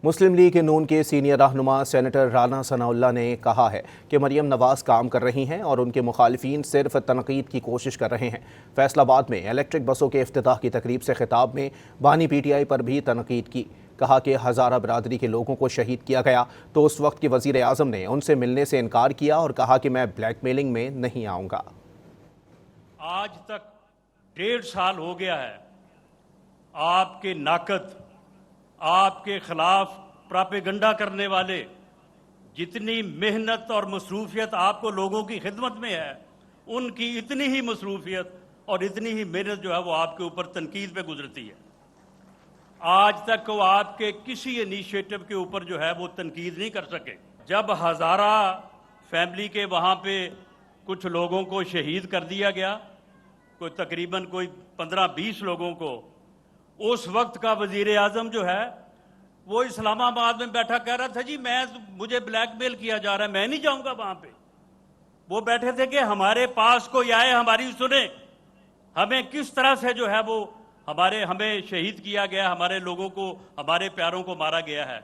मुस्लिम league नून के senior रहनुमा senator Rana Sanaullah ने कहा है कि मरियम नवाज काम कर रही हैं और उनके मुखालिफिन सिर्फ तनकीद की कोशिश कर रहे हैं। फैसलाबाद में इलेक्ट्रिक बसों के इफ्तिताह की तकरीब से खिताब में बानी PTI पर भी तनकीद की। कहा कि हज़ारा बरादरी के लोगों को शहीद किया गया तो उस वक्त के वज़ीर आज़म ने उनसे मिलने से इनकार किया और कहा कि मैं ब्लैकमेलिंग में नहीं आऊँगा। आज तक 1.5 साल हो गया है आपके नाकद, आपके खिलाफ प्रोपेगेंडा करने वाले जितनी मेहनत और मसरूफियत आपको लोगों की खिदमत में है, उनकी इतनी ही मसरूफियत और इतनी ही मेहनत जो है वो आपके ऊपर तनकीद पे गुजरती है। आज तक वो आपके किसी इनिशिएटिव के ऊपर जो है वो तनकीद नहीं कर सके। जब हज़ारा फैमिली के वहाँ पे कुछ लोगों को शहीद कर दिया गया, कोई तकरीबन 15-20 लोगों को, उस वक्त का वजीर आजम जो है वो इस्लामाबाद में बैठा कह रहा था जी मुझे ब्लैकमेल किया जा रहा है, मैं नहीं जाऊंगा वहां पे। वो बैठे थे कि हमारे पास कोई आए, हमारी सुने, हमें किस तरह से जो है वो हमें शहीद किया गया, हमारे लोगों को, हमारे प्यारों को मारा गया है।